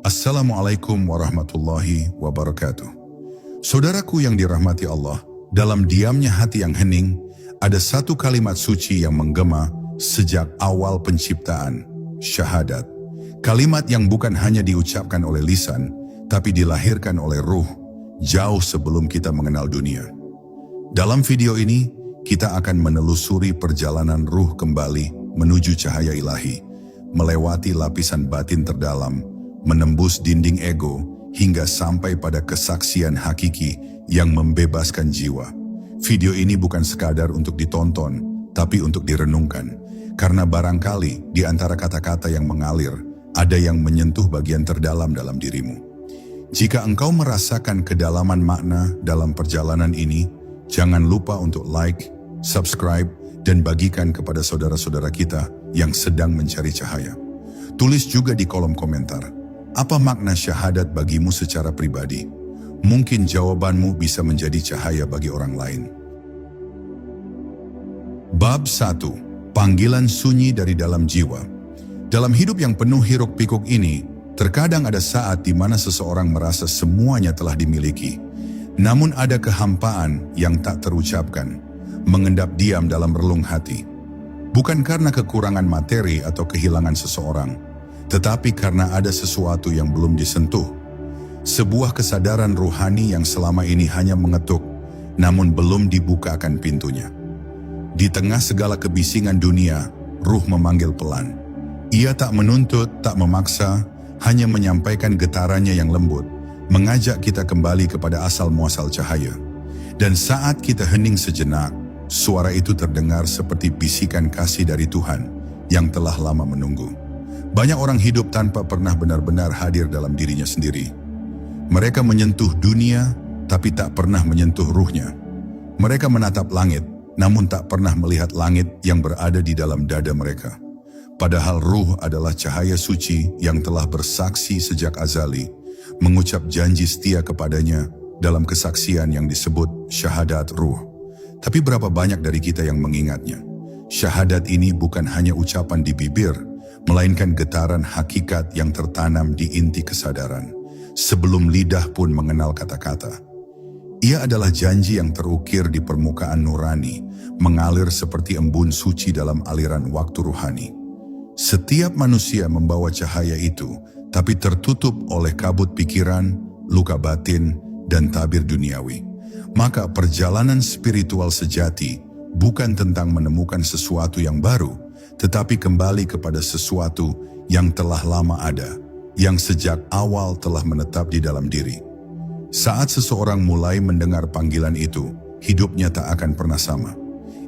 Assalamualaikum warahmatullahi wabarakatuh. Saudaraku yang dirahmati Allah, dalam diamnya hati yang hening, ada satu kalimat suci yang menggema sejak awal penciptaan, syahadat. Kalimat yang bukan hanya diucapkan oleh lisan, tapi dilahirkan oleh ruh, jauh sebelum kita mengenal dunia. Dalam video ini, kita akan menelusuri perjalanan ruh kembali menuju cahaya ilahi, melewati lapisan batin terdalam, menembus dinding ego, hingga sampai pada kesaksian hakiki yang membebaskan jiwa. Video ini bukan sekadar untuk ditonton, tapi untuk direnungkan. Karena barangkali di antara kata-kata yang mengalir, ada yang menyentuh bagian terdalam dalam dirimu. Jika engkau merasakan kedalaman makna dalam perjalanan ini, jangan lupa untuk like, subscribe, dan bagikan kepada saudara-saudara kita yang sedang mencari cahaya. Tulis juga di kolom komentar, apa makna syahadat bagimu secara pribadi? Mungkin jawabanmu bisa menjadi cahaya bagi orang lain. Bab 1. Panggilan sunyi dari dalam jiwa. Dalam hidup yang penuh hiruk-pikuk ini, terkadang ada saat di mana seseorang merasa semuanya telah dimiliki. Namun ada kehampaan yang tak terucapkan, mengendap diam dalam relung hati. Bukan karena kekurangan materi atau kehilangan seseorang, tetapi karena ada sesuatu yang belum disentuh. Sebuah kesadaran ruhani yang selama ini hanya mengetuk, namun belum dibukakan pintunya. Di tengah segala kebisingan dunia, ruh memanggil pelan. Ia tak menuntut, tak memaksa, hanya menyampaikan getarannya yang lembut, mengajak kita kembali kepada asal muasal cahaya. Dan saat kita hening sejenak, suara itu terdengar seperti bisikan kasih dari Tuhan yang telah lama menunggu. Banyak orang hidup tanpa pernah benar-benar hadir dalam dirinya sendiri. Mereka menyentuh dunia, tapi tak pernah menyentuh ruhnya. Mereka menatap langit, namun tak pernah melihat langit yang berada di dalam dada mereka. Padahal ruh adalah cahaya suci yang telah bersaksi sejak azali, mengucap janji setia kepadanya dalam kesaksian yang disebut syahadat ruh. Tapi berapa banyak dari kita yang mengingatnya? Syahadat ini bukan hanya ucapan di bibir, melainkan getaran hakikat yang tertanam di inti kesadaran, sebelum lidah pun mengenal kata-kata. Ia adalah janji yang terukir di permukaan nurani, mengalir seperti embun suci dalam aliran waktu ruhani. Setiap manusia membawa cahaya itu, tapi tertutup oleh kabut pikiran, luka batin, dan tabir duniawi. Maka perjalanan spiritual sejati bukan tentang menemukan sesuatu yang baru, tetapi kembali kepada sesuatu yang telah lama ada, yang sejak awal telah menetap di dalam diri. Saat seseorang mulai mendengar panggilan itu, hidupnya tak akan pernah sama.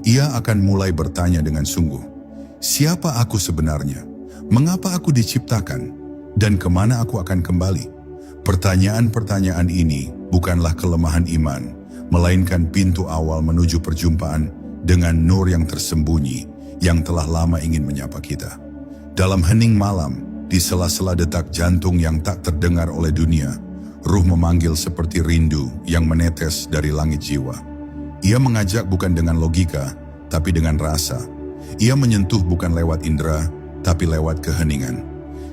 Ia akan mulai bertanya dengan sungguh, siapa aku sebenarnya? Mengapa aku diciptakan? Dan kemana aku akan kembali? Pertanyaan-pertanyaan ini bukanlah kelemahan iman, melainkan pintu awal menuju perjumpaan dengan nur yang tersembunyi, yang telah lama ingin menyapa kita. Dalam hening malam, di sela-sela detak jantung yang tak terdengar oleh dunia, ruh memanggil seperti rindu yang menetes dari langit jiwa. Ia mengajak bukan dengan logika, tapi dengan rasa. Ia menyentuh bukan lewat indera, tapi lewat keheningan.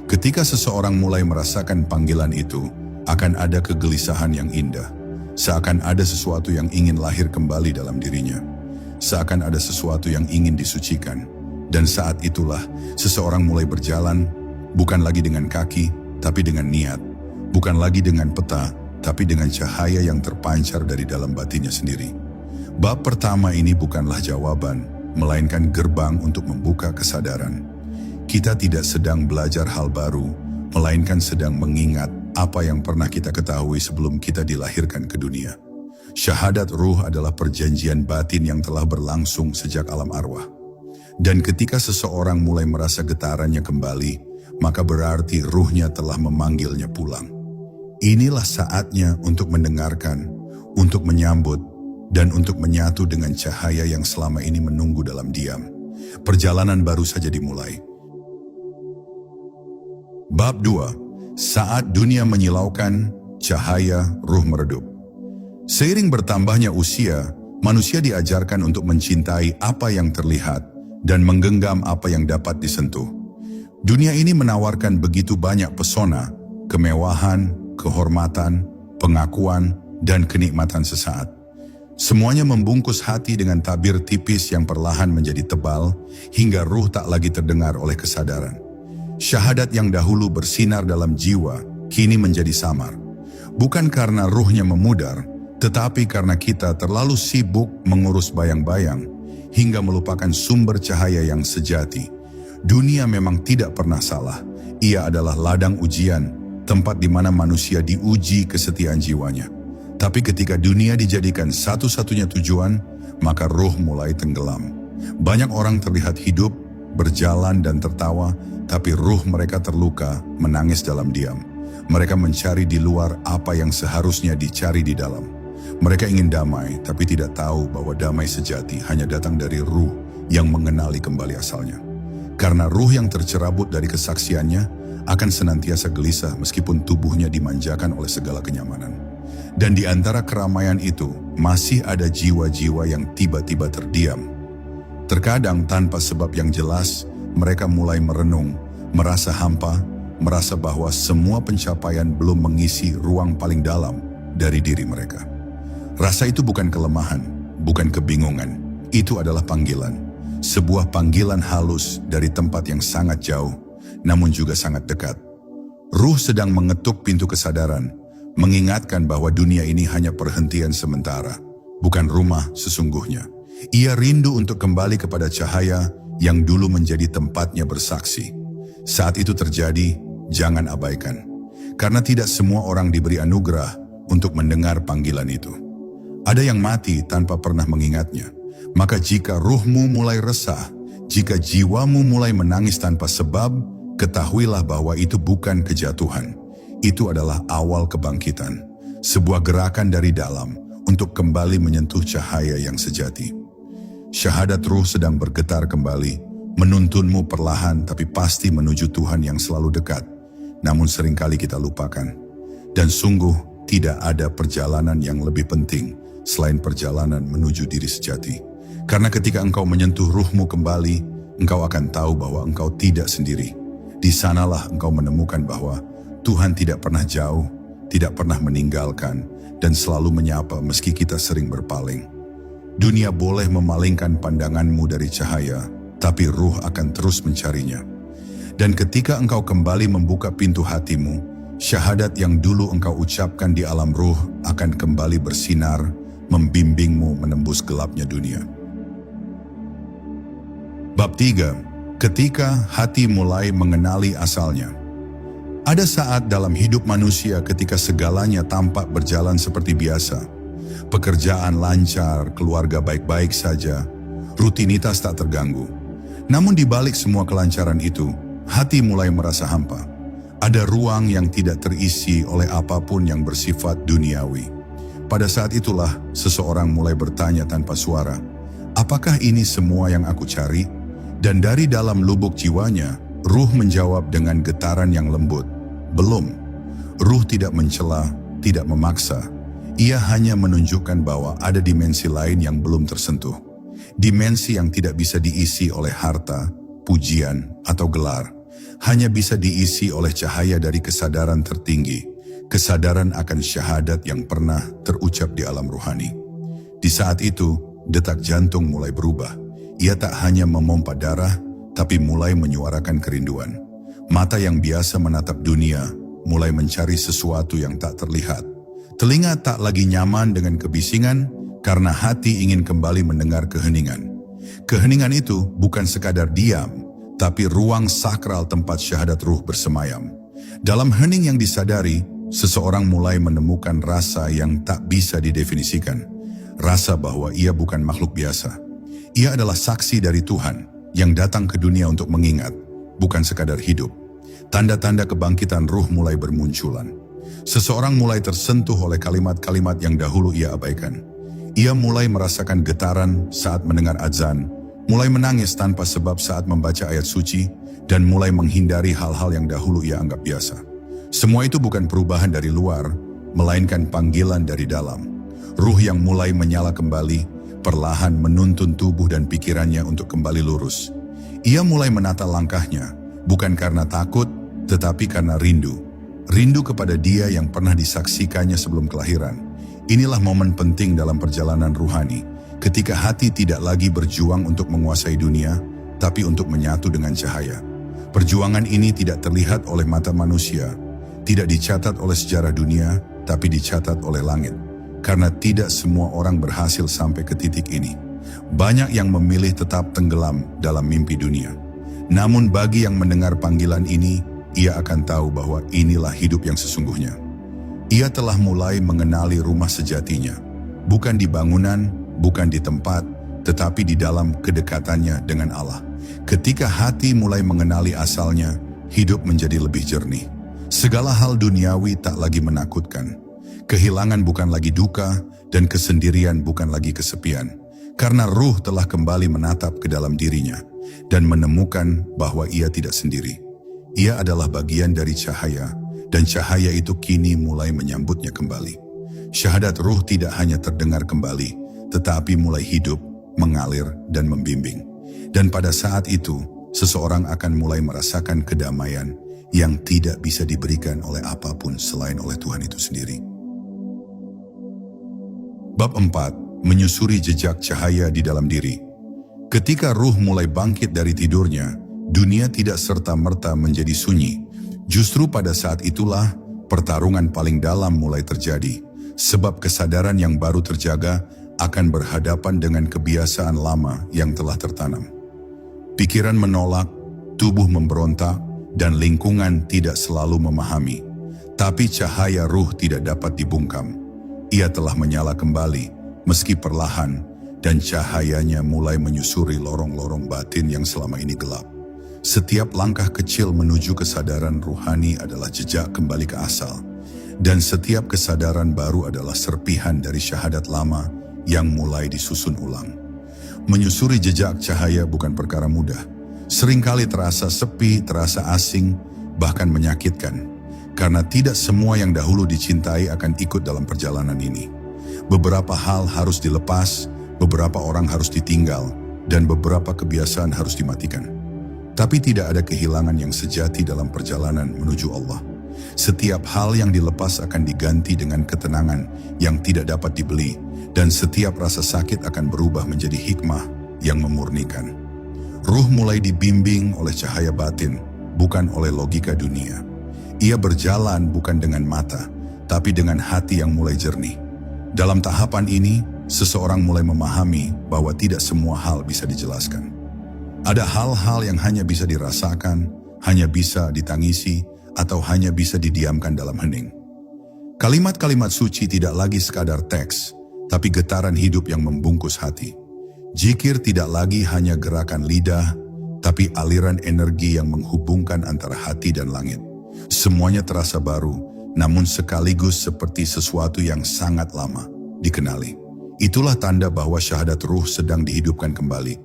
Ketika seseorang mulai merasakan panggilan itu, akan ada kegelisahan yang indah. Seakan ada sesuatu yang ingin lahir kembali dalam dirinya. Seakan ada sesuatu yang ingin disucikan. Dan saat itulah seseorang mulai berjalan, bukan lagi dengan kaki, tapi dengan niat. Bukan lagi dengan peta, tapi dengan cahaya yang terpancar dari dalam batinnya sendiri. Bab pertama ini bukanlah jawaban, melainkan gerbang untuk membuka kesadaran. Kita tidak sedang belajar hal baru, melainkan sedang mengingat apa yang pernah kita ketahui sebelum kita dilahirkan ke dunia. Syahadat ruh adalah perjanjian batin yang telah berlangsung sejak alam arwah. Dan ketika seseorang mulai merasa getarannya kembali, maka berarti ruhnya telah memanggilnya pulang. Inilah saatnya untuk mendengarkan, untuk menyambut, dan untuk menyatu dengan cahaya yang selama ini menunggu dalam diam. Perjalanan baru saja dimulai. Bab 2. Saat dunia menyilaukan, cahaya ruh meredup. Seiring bertambahnya usia, manusia diajarkan untuk mencintai apa yang terlihat dan menggenggam apa yang dapat disentuh. Dunia ini menawarkan begitu banyak pesona, kemewahan, kehormatan, pengakuan, dan kenikmatan sesaat. Semuanya membungkus hati dengan tabir tipis yang perlahan menjadi tebal hingga ruh tak lagi terdengar oleh kesadaran. Syahadat yang dahulu bersinar dalam jiwa kini menjadi samar. Bukan karena ruhnya memudar, tetapi karena kita terlalu sibuk mengurus bayang-bayang hingga melupakan sumber cahaya yang sejati. Dunia memang tidak pernah salah. Ia adalah ladang ujian, tempat di mana manusia diuji kesetiaan jiwanya. Tapi ketika dunia dijadikan satu-satunya tujuan, maka ruh mulai tenggelam. Banyak orang terlihat hidup, berjalan dan tertawa, tapi ruh mereka terluka, menangis dalam diam. Mereka mencari di luar apa yang seharusnya dicari di dalam. Mereka ingin damai, tapi tidak tahu bahwa damai sejati hanya datang dari ruh yang mengenali kembali asalnya. Karena ruh yang tercerabut dari kesaksiannya akan senantiasa gelisah meskipun tubuhnya dimanjakan oleh segala kenyamanan. Dan di antara keramaian itu, masih ada jiwa-jiwa yang tiba-tiba terdiam. Terkadang tanpa sebab yang jelas, mereka mulai merenung, merasa hampa, merasa bahwa semua pencapaian belum mengisi ruang paling dalam dari diri mereka. Rasa itu bukan kelemahan, bukan kebingungan. Itu adalah panggilan. Sebuah panggilan halus dari tempat yang sangat jauh, namun juga sangat dekat. Ruh sedang mengetuk pintu kesadaran, mengingatkan bahwa dunia ini hanya perhentian sementara, bukan rumah sesungguhnya. Ia rindu untuk kembali kepada cahaya yang dulu menjadi tempatnya bersaksi. Saat itu terjadi, jangan abaikan. Karena tidak semua orang diberi anugerah untuk mendengar panggilan itu. Ada yang mati tanpa pernah mengingatnya. Maka jika ruhmu mulai resah, jika jiwamu mulai menangis tanpa sebab, ketahuilah bahwa itu bukan kejatuhan. Itu adalah awal kebangkitan, sebuah gerakan dari dalam untuk kembali menyentuh cahaya yang sejati. Syahadat ruh sedang bergetar kembali, menuntunmu perlahan tapi pasti menuju Tuhan yang selalu dekat, namun seringkali kita lupakan. Dan sungguh tidak ada perjalanan yang lebih penting selain perjalanan menuju diri sejati. Karena ketika engkau menyentuh ruhmu kembali, engkau akan tahu bahwa engkau tidak sendiri. Di sanalah engkau menemukan bahwa Tuhan tidak pernah jauh, tidak pernah meninggalkan, dan selalu menyapa meski kita sering berpaling. Dunia boleh memalingkan pandanganmu dari cahaya, tapi ruh akan terus mencarinya. Dan ketika engkau kembali membuka pintu hatimu, syahadat yang dulu engkau ucapkan di alam ruh akan kembali bersinar, membimbingmu menembus gelapnya dunia. Bab 3. Ketika hati mulai mengenali asalnya. Ada saat dalam hidup manusia ketika segalanya tampak berjalan seperti biasa. Pekerjaan lancar, keluarga baik-baik saja, rutinitas tak terganggu. Namun di balik semua kelancaran itu, hati mulai merasa hampa. Ada ruang yang tidak terisi oleh apapun yang bersifat duniawi. Pada saat itulah seseorang mulai bertanya tanpa suara, apakah ini semua yang aku cari? Dan dari dalam lubuk jiwanya, ruh menjawab dengan getaran yang lembut, belum. Ruh tidak mencela, tidak memaksa. Ia hanya menunjukkan bahwa ada dimensi lain yang belum tersentuh. Dimensi yang tidak bisa diisi oleh harta, pujian, atau gelar. Hanya bisa diisi oleh cahaya dari kesadaran tertinggi. Kesadaran akan syahadat yang pernah terucap di alam ruhani. Di saat itu, detak jantung mulai berubah. Ia tak hanya memompa darah, tapi mulai menyuarakan kerinduan. Mata yang biasa menatap dunia, mulai mencari sesuatu yang tak terlihat. Telinga tak lagi nyaman dengan kebisingan, karena hati ingin kembali mendengar keheningan. Keheningan itu bukan sekadar diam, tapi ruang sakral tempat syahadat ruh bersemayam. Dalam hening yang disadari, seseorang mulai menemukan rasa yang tak bisa didefinisikan. Rasa bahwa ia bukan makhluk biasa. Ia adalah saksi dari Tuhan yang datang ke dunia untuk mengingat, bukan sekadar hidup. Tanda-tanda kebangkitan ruh mulai bermunculan. Seseorang mulai tersentuh oleh kalimat-kalimat yang dahulu ia abaikan. Ia mulai merasakan getaran saat mendengar azan, mulai menangis tanpa sebab saat membaca ayat suci, dan mulai menghindari hal-hal yang dahulu ia anggap biasa. Semua itu bukan perubahan dari luar, melainkan panggilan dari dalam. Ruh yang mulai menyala kembali, perlahan menuntun tubuh dan pikirannya untuk kembali lurus. Ia mulai menata langkahnya, Bukan karena takut, tetapi karena rindu. Rindu kepada Dia yang pernah disaksikannya sebelum kelahiran. Inilah momen penting dalam perjalanan ruhani, ketika hati tidak lagi berjuang untuk menguasai dunia, tapi untuk menyatu dengan cahaya. Perjuangan ini tidak terlihat oleh mata manusia, tidak dicatat oleh sejarah dunia, tapi dicatat oleh langit. Karena tidak semua orang berhasil sampai ke titik ini. Banyak yang memilih tetap tenggelam dalam mimpi dunia. Namun bagi yang mendengar panggilan ini, ia akan tahu bahwa inilah hidup yang sesungguhnya. Ia telah mulai mengenali rumah sejatinya. Bukan di bangunan, bukan di tempat, tetapi di dalam kedekatannya dengan Allah. Ketika hati mulai mengenali asalnya, hidup menjadi lebih jernih. Segala hal duniawi tak lagi menakutkan. Kehilangan bukan lagi duka, dan kesendirian bukan lagi kesepian. Karena ruh telah kembali menatap ke dalam dirinya, dan menemukan bahwa ia tidak sendiri. Ia adalah bagian dari cahaya, dan cahaya itu kini mulai menyambutnya kembali. Syahadat ruh tidak hanya terdengar kembali, tetapi mulai hidup, mengalir, dan membimbing. Dan pada saat itu, seseorang akan mulai merasakan kedamaian yang tidak bisa diberikan oleh apapun selain oleh Tuhan itu sendiri. Bab 4. Menyusuri jejak cahaya di dalam diri. Ketika ruh mulai bangkit dari tidurnya, dunia tidak serta-merta menjadi sunyi. Justru pada saat itulah pertarungan paling dalam mulai terjadi, sebab kesadaran yang baru terjaga akan berhadapan dengan kebiasaan lama yang telah tertanam. Pikiran menolak, tubuh memberontak, dan lingkungan tidak selalu memahami. Tapi cahaya ruh tidak dapat dibungkam. Ia telah menyala kembali, meski perlahan, dan cahayanya mulai menyusuri lorong-lorong batin yang selama ini gelap. Setiap langkah kecil menuju kesadaran ruhani adalah jejak kembali ke asal, dan setiap kesadaran baru adalah serpihan dari syahadat lama yang mulai disusun ulang. Menyusuri jejak cahaya bukan perkara mudah. Seringkali terasa sepi, terasa asing, bahkan menyakitkan. Karena tidak semua yang dahulu dicintai akan ikut dalam perjalanan ini. Beberapa hal harus dilepas, beberapa orang harus ditinggal, dan beberapa kebiasaan harus dimatikan. Tapi tidak ada kehilangan yang sejati dalam perjalanan menuju Allah. Setiap hal yang dilepas akan diganti dengan ketenangan yang tidak dapat dibeli, dan setiap rasa sakit akan berubah menjadi hikmah yang memurnikan. Ruh mulai dibimbing oleh cahaya batin, bukan oleh logika dunia. Ia berjalan bukan dengan mata, tapi dengan hati yang mulai jernih. Dalam tahapan ini, seseorang mulai memahami bahwa tidak semua hal bisa dijelaskan. Ada hal-hal yang hanya bisa dirasakan, hanya bisa ditangisi, atau hanya bisa didiamkan dalam hening. Kalimat-kalimat suci tidak lagi sekadar teks, tapi getaran hidup yang membungkus hati. Zikir tidak lagi hanya gerakan lidah, tapi aliran energi yang menghubungkan antara hati dan langit. Semuanya terasa baru, namun sekaligus seperti sesuatu yang sangat lama dikenali. Itulah tanda bahwa syahadat ruh sedang dihidupkan kembali.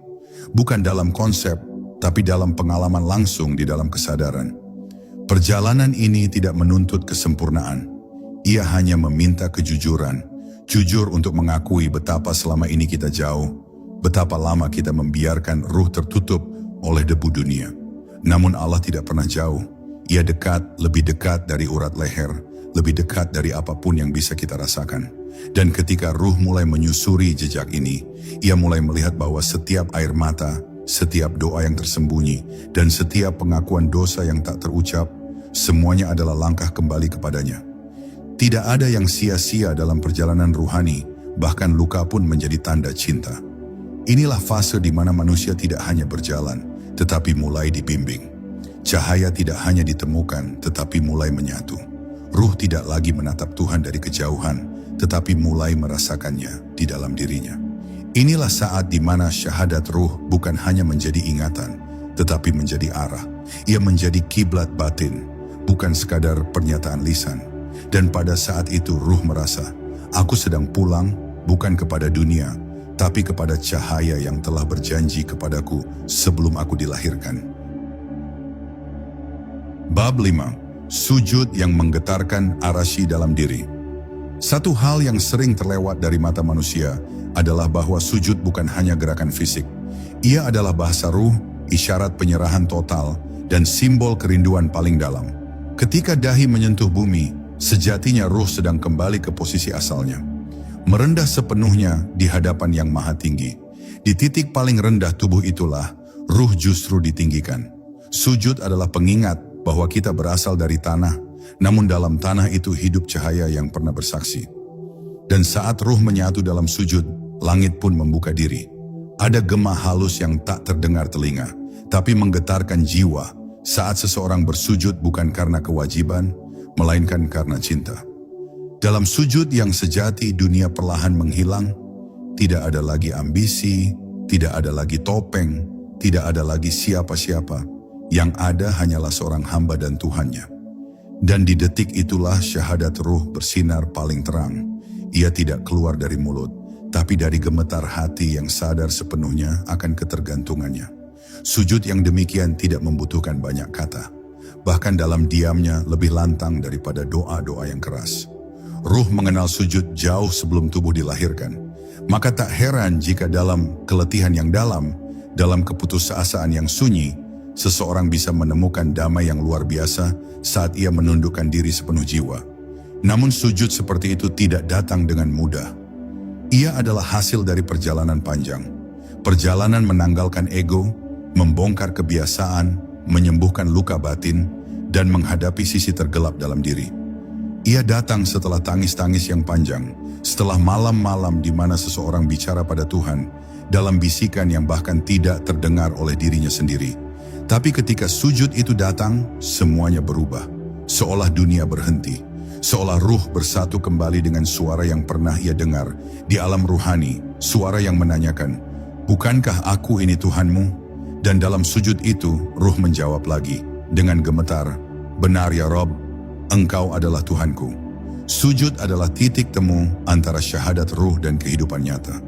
Bukan dalam konsep, tapi dalam pengalaman langsung di dalam kesadaran. Perjalanan ini tidak menuntut kesempurnaan. Ia hanya meminta kejujuran. Jujur untuk mengakui betapa selama ini kita jauh, betapa lama kita membiarkan ruh tertutup oleh debu dunia. Namun Allah tidak pernah jauh. Ia dekat, lebih dekat dari urat leher, lebih dekat dari apapun yang bisa kita rasakan. Dan ketika ruh mulai menyusuri jejak ini, ia mulai melihat bahwa setiap air mata, setiap doa yang tersembunyi, dan setiap pengakuan dosa yang tak terucap, semuanya adalah langkah kembali kepadanya. Tidak ada yang sia-sia dalam perjalanan ruhani, bahkan luka pun menjadi tanda cinta. Inilah fase di mana manusia tidak hanya berjalan, tetapi mulai dibimbing. Cahaya tidak hanya ditemukan, tetapi mulai menyatu. Ruh tidak lagi menatap Tuhan dari kejauhan, tetapi mulai merasakannya di dalam dirinya. Inilah saat di mana syahadat ruh bukan hanya menjadi ingatan, tetapi menjadi arah. Ia menjadi kiblat batin, bukan sekadar pernyataan lisan. Dan pada saat itu ruh merasa, aku sedang pulang bukan kepada dunia, tapi kepada cahaya yang telah berjanji kepadaku sebelum aku dilahirkan. Bab 5. Sujud yang menggetarkan arasy dalam diri. Satu hal yang sering terlewat dari mata manusia adalah bahwa sujud bukan hanya gerakan fisik. Ia adalah bahasa ruh, isyarat penyerahan total, dan simbol kerinduan paling dalam. Ketika dahi menyentuh bumi, sejatinya ruh sedang kembali ke posisi asalnya. Merendah sepenuhnya di hadapan yang maha tinggi. Di titik paling rendah tubuh itulah, ruh justru ditinggikan. Sujud adalah pengingat bahwa kita berasal dari tanah, namun dalam tanah itu hidup cahaya yang pernah bersaksi. Dan saat ruh menyatu dalam sujud, langit pun membuka diri. Ada gema halus yang tak terdengar telinga, tapi menggetarkan jiwa saat seseorang bersujud bukan karena kewajiban, melainkan karena cinta. Dalam sujud yang sejati, dunia perlahan menghilang. Tidak ada lagi ambisi, tidak ada lagi topeng, tidak ada lagi siapa-siapa. Yang ada hanyalah seorang hamba dan Tuhannya. Dan di detik itulah syahadat ruh bersinar paling terang. Ia tidak keluar dari mulut, tapi dari gemetar hati yang sadar sepenuhnya akan ketergantungannya. Sujud yang demikian tidak membutuhkan banyak kata. Bahkan dalam diamnya lebih lantang daripada doa-doa yang keras. Ruh mengenal sujud jauh sebelum tubuh dilahirkan. Maka tak heran jika dalam keletihan yang dalam keputusasaan yang sunyi, seseorang bisa menemukan damai yang luar biasa saat ia menundukkan diri sepenuh jiwa. Namun sujud seperti itu tidak datang dengan mudah. Ia adalah hasil dari perjalanan panjang. Perjalanan menanggalkan ego, membongkar kebiasaan, menyembuhkan luka batin, dan menghadapi sisi tergelap dalam diri. Ia datang setelah tangis-tangis yang panjang, setelah malam-malam di mana seseorang bicara pada Tuhan, dalam bisikan yang bahkan tidak terdengar oleh dirinya sendiri. Tapi ketika sujud itu datang, semuanya berubah. Seolah dunia berhenti, seolah ruh bersatu kembali dengan suara yang pernah ia dengar di alam ruhani, suara yang menanyakan, "Bukankah aku ini Tuhanmu?" Dan dalam sujud itu, ruh menjawab lagi dengan gemetar, "Benar ya Rob, Engkau adalah Tuhanku." Sujud adalah titik temu antara syahadat ruh dan kehidupan nyata.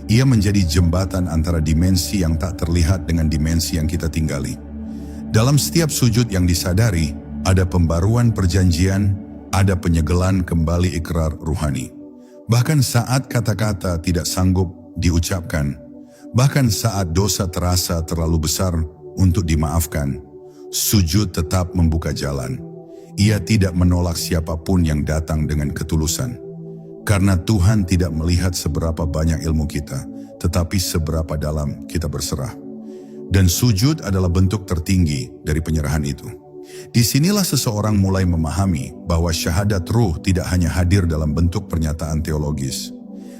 Ia menjadi jembatan antara dimensi yang tak terlihat dengan dimensi yang kita tinggali. Dalam setiap sujud yang disadari, ada pembaruan perjanjian, ada penyegelan kembali ikrar ruhani. Bahkan saat kata-kata tidak sanggup diucapkan, bahkan saat dosa terasa terlalu besar untuk dimaafkan, sujud tetap membuka jalan. Ia tidak menolak siapapun yang datang dengan ketulusan. Karena Tuhan tidak melihat seberapa banyak ilmu kita, tetapi seberapa dalam kita berserah. Dan sujud adalah bentuk tertinggi dari penyerahan itu. Disinilah seseorang mulai memahami bahwa syahadat ruh tidak hanya hadir dalam bentuk pernyataan teologis,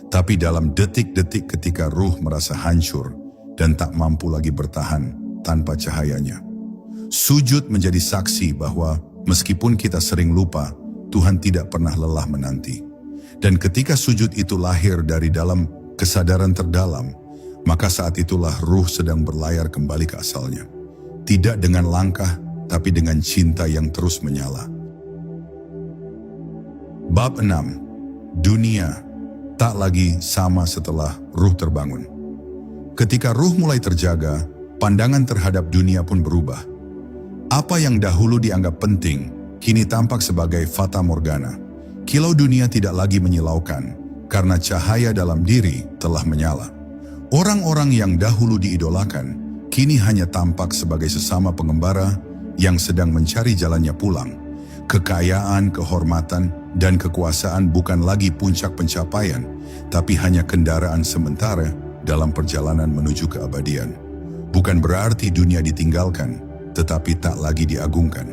tapi dalam detik-detik ketika ruh merasa hancur dan tak mampu lagi bertahan tanpa cahayanya. Sujud menjadi saksi bahwa meskipun kita sering lupa, Tuhan tidak pernah lelah menanti. Dan ketika sujud itu lahir dari dalam kesadaran terdalam, maka saat itulah ruh sedang berlayar kembali ke asalnya. Tidak dengan langkah, tapi dengan cinta yang terus menyala. Bab 6. Dunia tak lagi sama setelah ruh terbangun. Ketika ruh mulai terjaga, pandangan terhadap dunia pun berubah. Apa yang dahulu dianggap penting, kini tampak sebagai fata morgana. Kilau dunia tidak lagi menyilaukan, karena cahaya dalam diri telah menyala. Orang-orang yang dahulu diidolakan, kini hanya tampak sebagai sesama pengembara yang sedang mencari jalannya pulang. Kekayaan, kehormatan, dan kekuasaan bukan lagi puncak pencapaian, tapi hanya kendaraan sementara dalam perjalanan menuju keabadian. Bukan berarti dunia ditinggalkan, tetapi tak lagi diagungkan.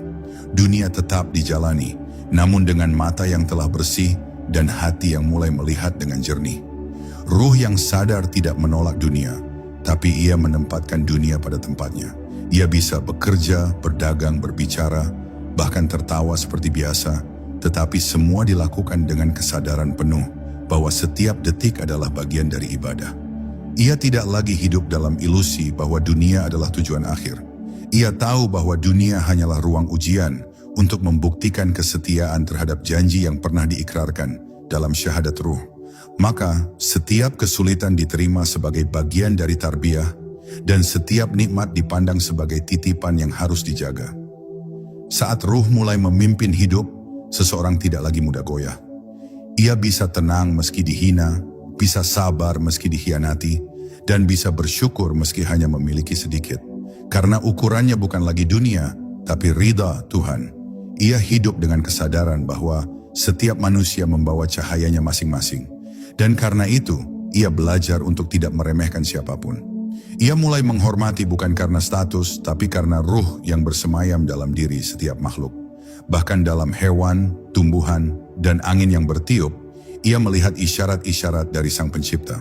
Dunia tetap dijalani, namun dengan mata yang telah bersih dan hati yang mulai melihat dengan jernih. Ruh yang sadar tidak menolak dunia, tapi ia menempatkan dunia pada tempatnya. Ia bisa bekerja, berdagang, berbicara, bahkan tertawa seperti biasa, tetapi semua dilakukan dengan kesadaran penuh bahwa setiap detik adalah bagian dari ibadah. Ia tidak lagi hidup dalam ilusi bahwa dunia adalah tujuan akhir. Ia tahu bahwa dunia hanyalah ruang ujian untuk membuktikan kesetiaan terhadap janji yang pernah diikrarkan dalam syahadat ruh. Maka setiap kesulitan diterima sebagai bagian dari tarbiyah dan setiap nikmat dipandang sebagai titipan yang harus dijaga. Saat ruh mulai memimpin hidup, seseorang tidak lagi mudah goyah. Ia bisa tenang meski dihina, bisa sabar meski dikhianati, dan bisa bersyukur meski hanya memiliki sedikit. Karena ukurannya bukan lagi dunia, tapi ridha Tuhan. Ia hidup dengan kesadaran bahwa setiap manusia membawa cahayanya masing-masing. Dan karena itu, ia belajar untuk tidak meremehkan siapapun. Ia mulai menghormati bukan karena status, tapi karena ruh yang bersemayam dalam diri setiap makhluk. Bahkan dalam hewan, tumbuhan, dan angin yang bertiup, ia melihat isyarat-isyarat dari Sang Pencipta.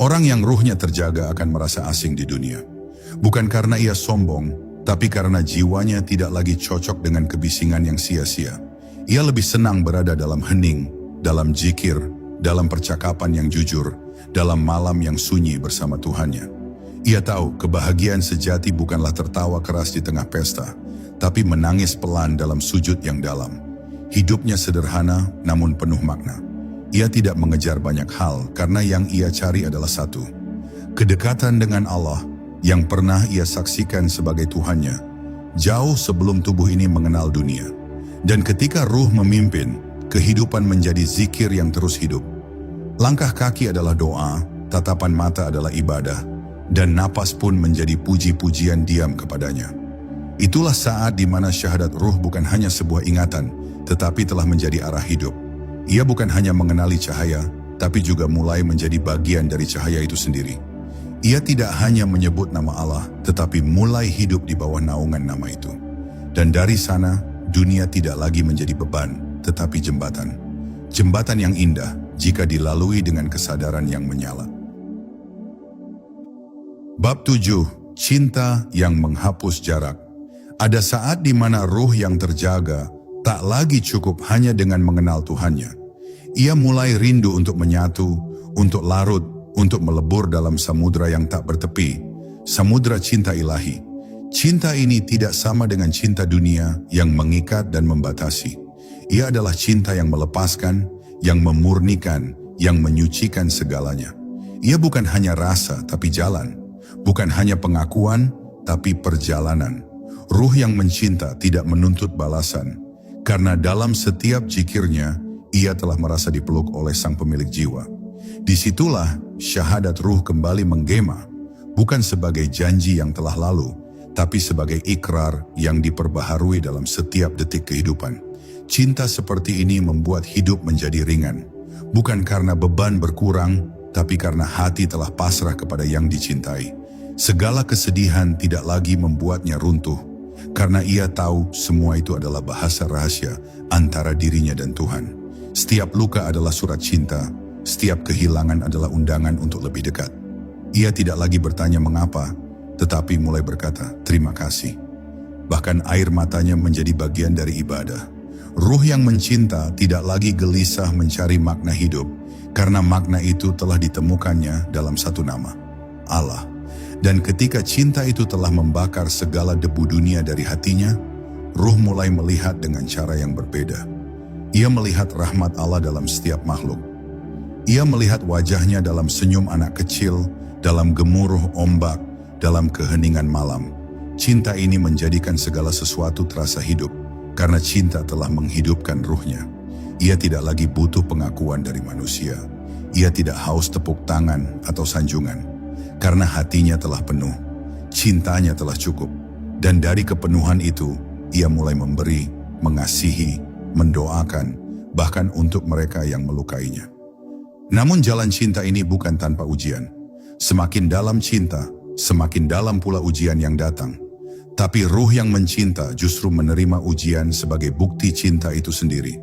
Orang yang ruhnya terjaga akan merasa asing di dunia. Bukan karena ia sombong, tapi karena jiwanya tidak lagi cocok dengan kebisingan yang sia-sia. Ia lebih senang berada dalam hening, dalam zikir, dalam percakapan yang jujur, dalam malam yang sunyi bersama Tuhannya. Ia tahu kebahagiaan sejati bukanlah tertawa keras di tengah pesta, tapi menangis pelan dalam sujud yang dalam. Hidupnya sederhana namun penuh makna. Ia tidak mengejar banyak hal karena yang ia cari adalah satu. Kedekatan dengan Allah yang pernah ia saksikan sebagai Tuhannya, jauh sebelum tubuh ini mengenal dunia. Dan ketika ruh memimpin, kehidupan menjadi zikir yang terus hidup. Langkah kaki adalah doa, tatapan mata adalah ibadah, dan napas pun menjadi puji-pujian diam kepadanya. Itulah saat di mana syahadat ruh bukan hanya sebuah ingatan, tetapi telah menjadi arah hidup. Ia bukan hanya mengenali cahaya, tapi juga mulai menjadi bagian dari cahaya itu sendiri. Ia tidak hanya menyebut nama Allah, tetapi mulai hidup di bawah naungan nama itu. Dan dari sana, dunia tidak lagi menjadi beban, tetapi jembatan. Jembatan yang indah jika dilalui dengan kesadaran yang menyala. Bab 7. Cinta yang menghapus jarak. Ada saat di mana ruh yang terjaga tak lagi cukup hanya dengan mengenal Tuhannya. Ia mulai rindu untuk menyatu, untuk larut, untuk melebur dalam samudra yang tak bertepi, samudra cinta ilahi. Cinta ini tidak sama dengan cinta dunia yang mengikat dan membatasi. Ia adalah cinta yang melepaskan, yang memurnikan, yang menyucikan segalanya. Ia bukan hanya rasa tapi jalan, bukan hanya pengakuan tapi perjalanan. Ruh yang mencinta tidak menuntut balasan, karena dalam setiap zikirnya, ia telah merasa dipeluk oleh Sang Pemilik jiwa. Disitulah syahadat ruh kembali menggema, bukan sebagai janji yang telah lalu, tapi sebagai ikrar yang diperbaharui dalam setiap detik kehidupan. Cinta seperti ini membuat hidup menjadi ringan, bukan karena beban berkurang, tapi karena hati telah pasrah kepada yang dicintai. Segala kesedihan tidak lagi membuatnya runtuh, karena ia tahu semua itu adalah bahasa rahasia antara dirinya dan Tuhan. Setiap luka adalah surat cinta, setiap kehilangan adalah undangan untuk lebih dekat. Ia tidak lagi bertanya mengapa, tetapi mulai berkata terima kasih. Bahkan air matanya menjadi bagian dari ibadah. Ruh yang mencinta tidak lagi gelisah mencari makna hidup, karena makna itu telah ditemukannya dalam satu nama, Allah. Dan ketika cinta itu telah membakar segala debu dunia dari hatinya, ruh mulai melihat dengan cara yang berbeda. Ia melihat rahmat Allah dalam setiap makhluk. Ia melihat wajahnya dalam senyum anak kecil, dalam gemuruh ombak, dalam keheningan malam. Cinta ini menjadikan segala sesuatu terasa hidup, karena cinta telah menghidupkan ruhnya. Ia tidak lagi butuh pengakuan dari manusia. Ia tidak haus tepuk tangan atau sanjungan. Karena hatinya telah penuh, cintanya telah cukup. Dan dari kepenuhan itu, ia mulai memberi, mengasihi, mendoakan, bahkan untuk mereka yang melukainya. Namun jalan cinta ini bukan tanpa ujian. Semakin dalam cinta, semakin dalam pula ujian yang datang. Tapi ruh yang mencinta justru menerima ujian sebagai bukti cinta itu sendiri.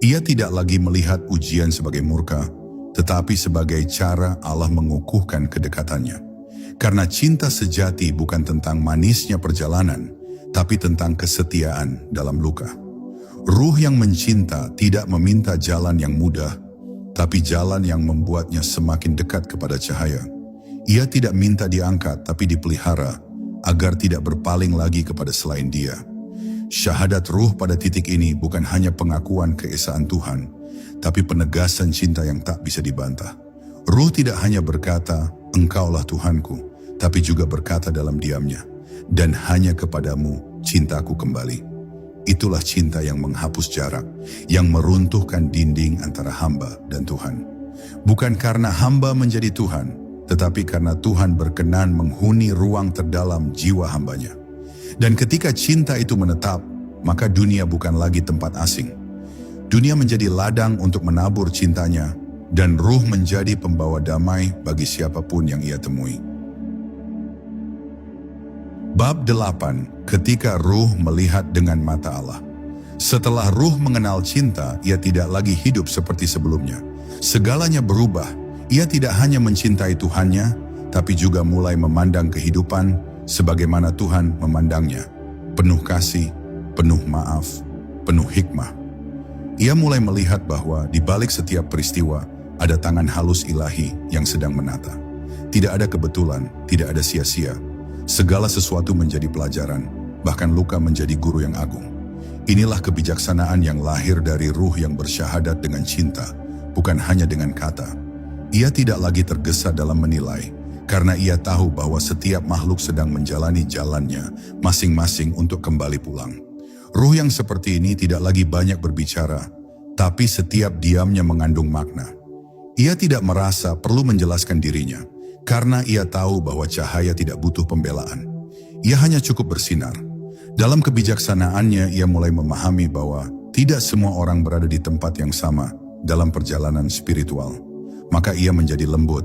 Ia tidak lagi melihat ujian sebagai murka, tetapi sebagai cara Allah mengukuhkan kedekatannya. Karena cinta sejati bukan tentang manisnya perjalanan, tapi tentang kesetiaan dalam luka. Ruh yang mencinta tidak meminta jalan yang mudah, tapi jalan yang membuatnya semakin dekat kepada cahaya. Ia tidak minta diangkat, tapi dipelihara, agar tidak berpaling lagi kepada selain Dia. Syahadat ruh pada titik ini bukan hanya pengakuan keesaan Tuhan, tapi penegasan cinta yang tak bisa dibantah. Ruh tidak hanya berkata, Engkaulah Tuhanku, tapi juga berkata dalam diamnya, dan hanya kepadamu cintaku kembali. Itulah cinta yang menghapus jarak, yang meruntuhkan dinding antara hamba dan Tuhan. Bukan karena hamba menjadi Tuhan, tetapi karena Tuhan berkenan menghuni ruang terdalam jiwa hambanya. Dan ketika cinta itu menetap, maka dunia bukan lagi tempat asing. Dunia menjadi ladang untuk menabur cintanya, dan ruh menjadi pembawa damai bagi siapapun yang ia temui. Bab 8. Ketika ruh melihat dengan mata Allah. Setelah ruh mengenal cinta, ia tidak lagi hidup seperti sebelumnya. Segalanya berubah. Ia tidak hanya mencintai Tuhannya, tapi juga mulai memandang kehidupan sebagaimana Tuhan memandangnya. Penuh kasih, penuh maaf, penuh hikmah. Ia mulai melihat bahwa di balik setiap peristiwa ada tangan halus ilahi yang sedang menata. Tidak ada kebetulan, tidak ada sia-sia. Segala sesuatu menjadi pelajaran, bahkan luka menjadi guru yang agung. Inilah kebijaksanaan yang lahir dari ruh yang bersyahadat dengan cinta, bukan hanya dengan kata. Ia tidak lagi tergesa dalam menilai, karena ia tahu bahwa setiap makhluk sedang menjalani jalannya masing-masing untuk kembali pulang. Ruh yang seperti ini tidak lagi banyak berbicara, tapi setiap diamnya mengandung makna. Ia tidak merasa perlu menjelaskan dirinya, karena ia tahu bahwa cahaya tidak butuh pembelaan. Ia hanya cukup bersinar. Dalam kebijaksanaannya, ia mulai memahami bahwa tidak semua orang berada di tempat yang sama dalam perjalanan spiritual. Maka ia menjadi lembut,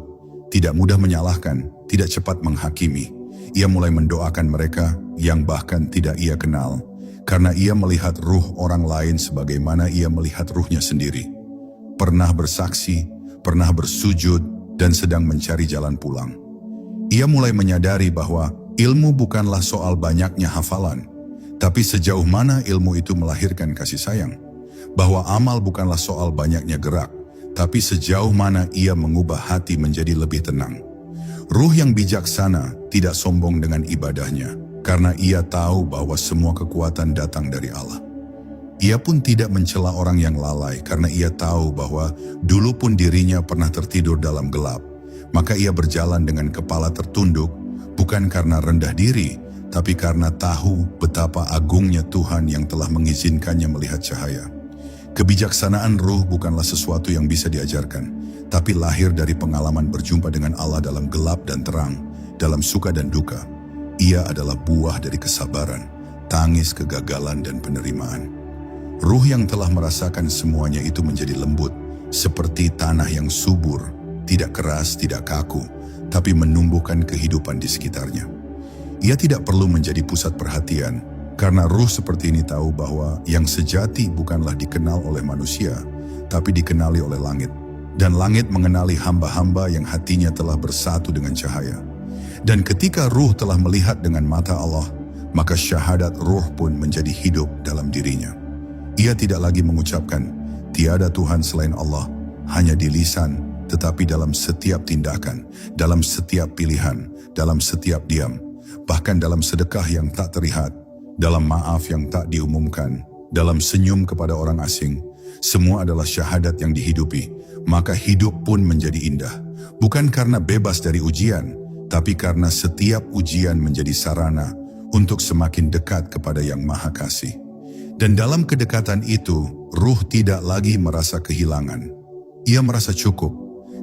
tidak mudah menyalahkan, tidak cepat menghakimi. Ia mulai mendoakan mereka yang bahkan tidak ia kenal, karena ia melihat ruh orang lain sebagaimana ia melihat ruhnya sendiri. Pernah bersaksi, pernah bersujud, dan sedang mencari jalan pulang. Ia mulai menyadari bahwa ilmu bukanlah soal banyaknya hafalan, tapi sejauh mana ilmu itu melahirkan kasih sayang. Bahwa amal bukanlah soal banyaknya gerak, tapi sejauh mana ia mengubah hati menjadi lebih tenang. Ruh yang bijaksana tidak sombong dengan ibadahnya, karena ia tahu bahwa semua kekuatan datang dari Allah. Ia pun tidak mencela orang yang lalai karena ia tahu bahwa dulu pun dirinya pernah tertidur dalam gelap. Maka ia berjalan dengan kepala tertunduk, bukan karena rendah diri, tapi karena tahu betapa agungnya Tuhan yang telah mengizinkannya melihat cahaya. Kebijaksanaan ruh bukanlah sesuatu yang bisa diajarkan, tapi lahir dari pengalaman berjumpa dengan Allah dalam gelap dan terang, dalam suka dan duka. Ia adalah buah dari kesabaran, tangis kegagalan dan penerimaan. Ruh yang telah merasakan semuanya itu menjadi lembut, seperti tanah yang subur, tidak keras, tidak kaku, tapi menumbuhkan kehidupan di sekitarnya. Ia tidak perlu menjadi pusat perhatian, karena ruh seperti ini tahu bahwa yang sejati bukanlah dikenal oleh manusia, tapi dikenali oleh langit. Dan langit mengenali hamba-hamba yang hatinya telah bersatu dengan cahaya. Dan ketika ruh telah melihat dengan mata Allah, maka syahadat ruh pun menjadi hidup dalam dirinya. Ia tidak lagi mengucapkan, tiada Tuhan selain Allah, hanya di lisan, tetapi dalam setiap tindakan, dalam setiap pilihan, dalam setiap diam, bahkan dalam sedekah yang tak terlihat, dalam maaf yang tak diumumkan, dalam senyum kepada orang asing. Semua adalah syahadat yang dihidupi, maka hidup pun menjadi indah. Bukan karena bebas dari ujian, tapi karena setiap ujian menjadi sarana untuk semakin dekat kepada Yang Maha Kasih. Dan dalam kedekatan itu, ruh tidak lagi merasa kehilangan. Ia merasa cukup,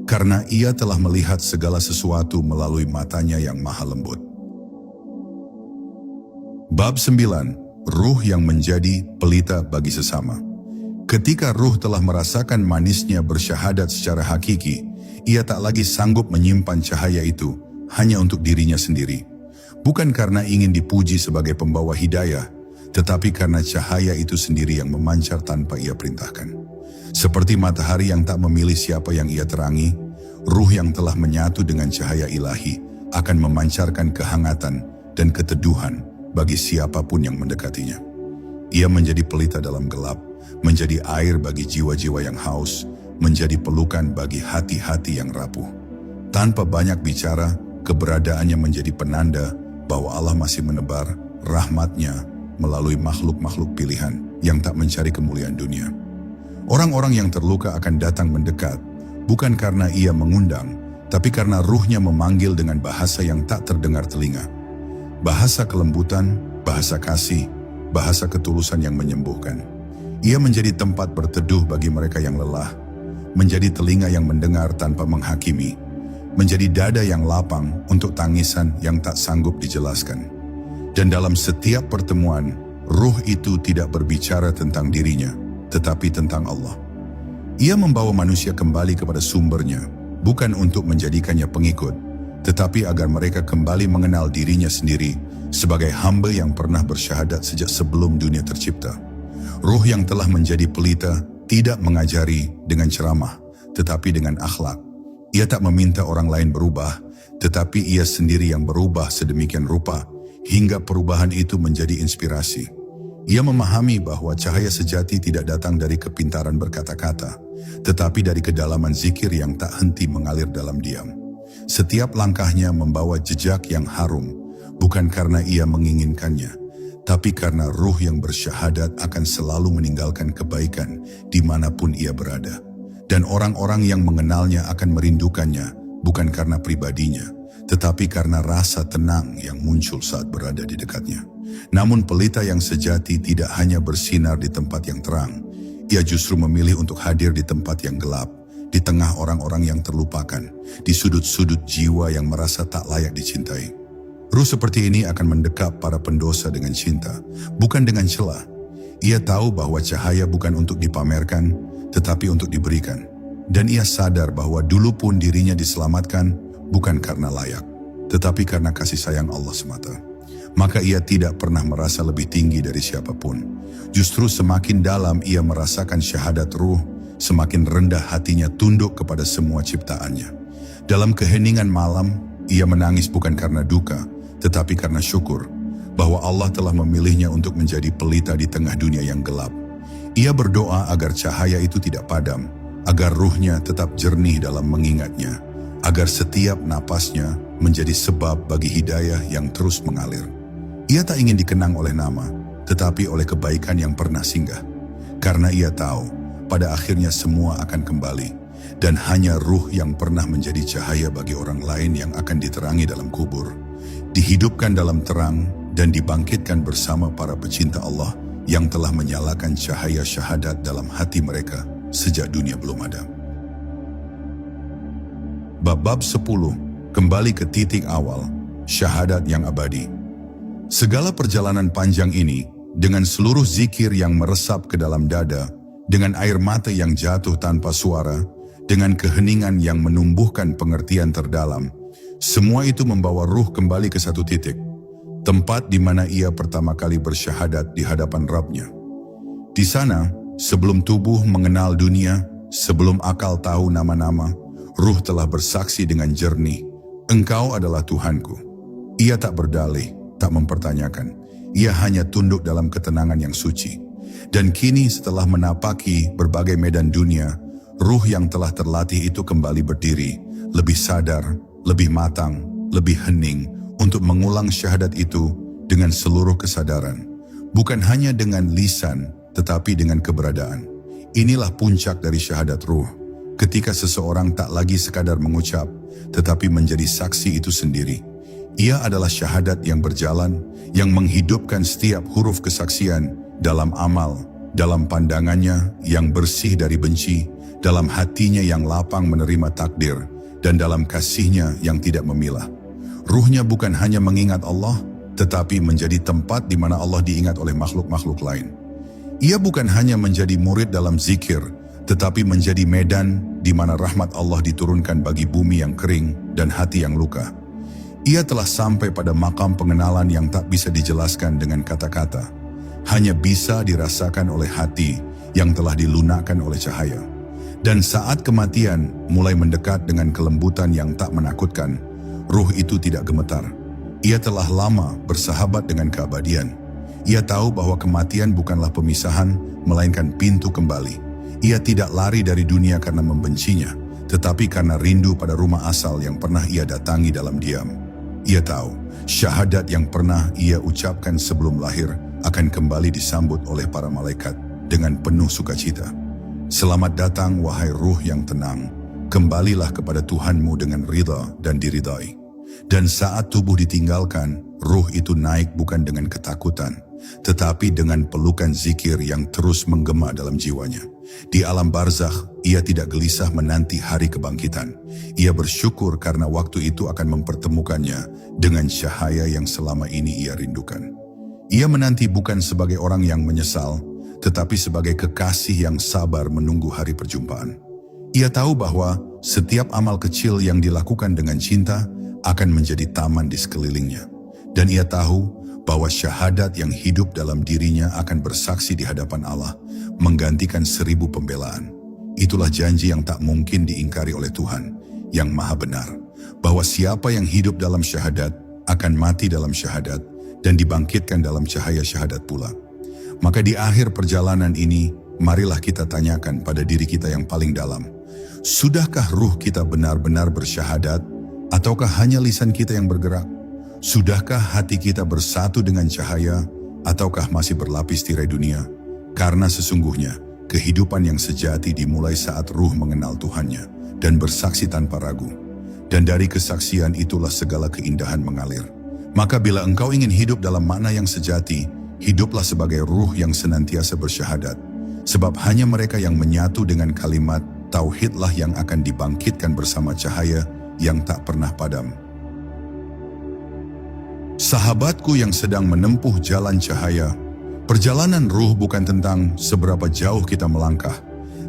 karena ia telah melihat segala sesuatu melalui matanya yang maha lembut. Bab 9. Ruh yang menjadi pelita bagi sesama. Ketika ruh telah merasakan manisnya bersyahadat secara hakiki, ia tak lagi sanggup menyimpan cahaya itu hanya untuk dirinya sendiri. Bukan karena ingin dipuji sebagai pembawa hidayah, tetapi karena cahaya itu sendiri yang memancar tanpa ia perintahkan. Seperti matahari yang tak memilih siapa yang ia terangi, ruh yang telah menyatu dengan cahaya ilahi akan memancarkan kehangatan dan keteduhan bagi siapapun yang mendekatinya. Ia menjadi pelita dalam gelap, menjadi air bagi jiwa-jiwa yang haus, menjadi pelukan bagi hati-hati yang rapuh. Tanpa banyak bicara, keberadaannya menjadi penanda bahwa Allah masih menebar rahmat-Nya melalui makhluk-makhluk pilihan yang tak mencari kemuliaan dunia. Orang-orang yang terluka akan datang mendekat, bukan karena ia mengundang, tapi karena ruhnya memanggil dengan bahasa yang tak terdengar telinga. Bahasa kelembutan, bahasa kasih, bahasa ketulusan yang menyembuhkan. Ia menjadi tempat berteduh bagi mereka yang lelah, menjadi telinga yang mendengar tanpa menghakimi, menjadi dada yang lapang untuk tangisan yang tak sanggup dijelaskan. Dan dalam setiap pertemuan, ruh itu tidak berbicara tentang dirinya, tetapi tentang Allah. Ia membawa manusia kembali kepada sumbernya, bukan untuk menjadikannya pengikut, tetapi agar mereka kembali mengenal dirinya sendiri sebagai hamba yang pernah bersyahadat sejak sebelum dunia tercipta. Ruh yang telah menjadi pelita tidak mengajari dengan ceramah, tetapi dengan akhlak. Ia tak meminta orang lain berubah, tetapi ia sendiri yang berubah sedemikian rupa, hingga perubahan itu menjadi inspirasi. Ia memahami bahwa cahaya sejati tidak datang dari kepintaran berkata-kata, tetapi dari kedalaman zikir yang tak henti mengalir dalam diam. Setiap langkahnya membawa jejak yang harum, bukan karena ia menginginkannya, tapi karena ruh yang bersyahadat akan selalu meninggalkan kebaikan dimanapun ia berada. Dan orang-orang yang mengenalnya akan merindukannya, bukan karena pribadinya, tetapi karena rasa tenang yang muncul saat berada di dekatnya. Namun pelita yang sejati tidak hanya bersinar di tempat yang terang, ia justru memilih untuk hadir di tempat yang gelap, di tengah orang-orang yang terlupakan, di sudut-sudut jiwa yang merasa tak layak dicintai. Ruh seperti ini akan mendekap para pendosa dengan cinta, bukan dengan celah. Ia tahu bahwa cahaya bukan untuk dipamerkan, tetapi untuk diberikan. Dan ia sadar bahwa dulu pun dirinya diselamatkan, bukan karena layak, tetapi karena kasih sayang Allah semata. Maka ia tidak pernah merasa lebih tinggi dari siapapun. Justru semakin dalam ia merasakan syahadat ruh, semakin rendah hatinya tunduk kepada semua ciptaannya. Dalam keheningan malam, ia menangis bukan karena duka, tetapi karena syukur bahwa Allah telah memilihnya untuk menjadi pelita di tengah dunia yang gelap. Ia berdoa agar cahaya itu tidak padam, agar ruhnya tetap jernih dalam mengingatnya, agar setiap napasnya menjadi sebab bagi hidayah yang terus mengalir. Ia tak ingin dikenang oleh nama, tetapi oleh kebaikan yang pernah singgah. Karena ia tahu, pada akhirnya semua akan kembali, dan hanya ruh yang pernah menjadi cahaya bagi orang lain yang akan diterangi dalam kubur, dihidupkan dalam terang, dan dibangkitkan bersama para pecinta Allah yang telah menyalakan cahaya syahadat dalam hati mereka sejak dunia belum ada. Bab 10, kembali ke titik awal, syahadat yang abadi. Segala perjalanan panjang ini, dengan seluruh zikir yang meresap ke dalam dada, dengan air mata yang jatuh tanpa suara, dengan keheningan yang menumbuhkan pengertian terdalam, semua itu membawa ruh kembali ke satu titik, tempat di mana ia pertama kali bersyahadat di hadapan Rabb-Nya. Di sana, sebelum tubuh mengenal dunia, sebelum akal tahu nama-nama, ruh telah bersaksi dengan jernih, "Engkau adalah Tuhanku." Ia tak berdalih, tak mempertanyakan. Ia hanya tunduk dalam ketenangan yang suci. Dan kini setelah menapaki berbagai medan dunia, ruh yang telah terlatih itu kembali berdiri, lebih sadar, lebih matang, lebih hening, untuk mengulang syahadat itu dengan seluruh kesadaran. Bukan hanya dengan lisan, tetapi dengan keberadaan. Inilah puncak dari syahadat ruh, ketika seseorang tak lagi sekadar mengucap, tetapi menjadi saksi itu sendiri. Ia adalah syahadat yang berjalan, yang menghidupkan setiap huruf kesaksian dalam amal, dalam pandangannya yang bersih dari benci, dalam hatinya yang lapang menerima takdir, dan dalam kasihnya yang tidak memilah. Ruhnya bukan hanya mengingat Allah, tetapi menjadi tempat di mana Allah diingat oleh makhluk-makhluk lain. Ia bukan hanya menjadi murid dalam zikir, tetapi menjadi medan di mana rahmat Allah diturunkan bagi bumi yang kering dan hati yang luka. Ia telah sampai pada makam pengenalan yang tak bisa dijelaskan dengan kata-kata, hanya bisa dirasakan oleh hati yang telah dilunakkan oleh cahaya. Dan saat kematian mulai mendekat dengan kelembutan yang tak menakutkan, ruh itu tidak gemetar. Ia telah lama bersahabat dengan keabadian. Ia tahu bahwa kematian bukanlah pemisahan, melainkan pintu kembali. Ia tidak lari dari dunia karena membencinya, tetapi karena rindu pada rumah asal yang pernah ia datangi dalam diam. Ia tahu, syahadat yang pernah ia ucapkan sebelum lahir akan kembali disambut oleh para malaikat dengan penuh sukacita. Selamat datang wahai ruh yang tenang, kembalilah kepada Tuhanmu dengan ridha dan diridai. Dan saat tubuh ditinggalkan, ruh itu naik bukan dengan ketakutan, tetapi dengan pelukan zikir yang terus menggema dalam jiwanya. Di alam barzakh, ia tidak gelisah menanti hari kebangkitan. Ia bersyukur karena waktu itu akan mempertemukannya dengan cahaya yang selama ini ia rindukan. Ia menanti bukan sebagai orang yang menyesal, tetapi sebagai kekasih yang sabar menunggu hari perjumpaan. Ia tahu bahwa setiap amal kecil yang dilakukan dengan cinta akan menjadi taman di sekelilingnya. Dan ia tahu bahwa syahadat yang hidup dalam dirinya akan bersaksi di hadapan Allah, menggantikan 1000 pembelaan. Itulah janji yang tak mungkin diingkari oleh Tuhan, yang maha benar, bahwa siapa yang hidup dalam syahadat akan mati dalam syahadat dan dibangkitkan dalam cahaya syahadat pula. Maka di akhir perjalanan ini, marilah kita tanyakan pada diri kita yang paling dalam, sudahkah ruh kita benar-benar bersyahadat, ataukah hanya lisan kita yang bergerak? Sudahkah hati kita bersatu dengan cahaya, ataukah masih berlapis tirai dunia? Karena sesungguhnya, kehidupan yang sejati dimulai saat ruh mengenal Tuhannya dan bersaksi tanpa ragu. Dan dari kesaksian itulah segala keindahan mengalir. Maka bila engkau ingin hidup dalam makna yang sejati, hiduplah sebagai ruh yang senantiasa bersyahadat. Sebab hanya mereka yang menyatu dengan kalimat tauhidlah yang akan dibangkitkan bersama cahaya yang tak pernah padam. Sahabatku yang sedang menempuh jalan cahaya, perjalanan ruh bukan tentang seberapa jauh kita melangkah,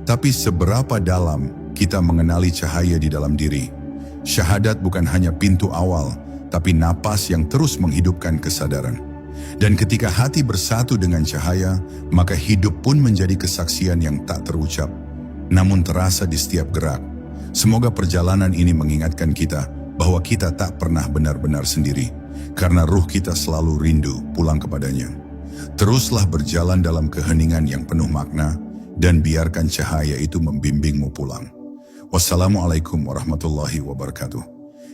tapi seberapa dalam kita mengenali cahaya di dalam diri. Syahadat bukan hanya pintu awal, tapi napas yang terus menghidupkan kesadaran. Dan ketika hati bersatu dengan cahaya, maka hidup pun menjadi kesaksian yang tak terucap, namun terasa di setiap gerak. Semoga perjalanan ini mengingatkan kita bahwa kita tak pernah benar-benar sendiri, karena ruh kita selalu rindu pulang kepadanya. Teruslah berjalan dalam keheningan yang penuh makna, dan biarkan cahaya itu membimbingmu pulang. Wassalamualaikum warahmatullahi wabarakatuh.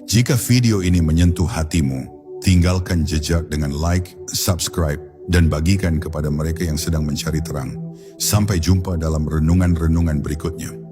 Jika video ini menyentuh hatimu, tinggalkan jejak dengan like, subscribe, dan bagikan kepada mereka yang sedang mencari terang. Sampai jumpa dalam renungan-renungan berikutnya.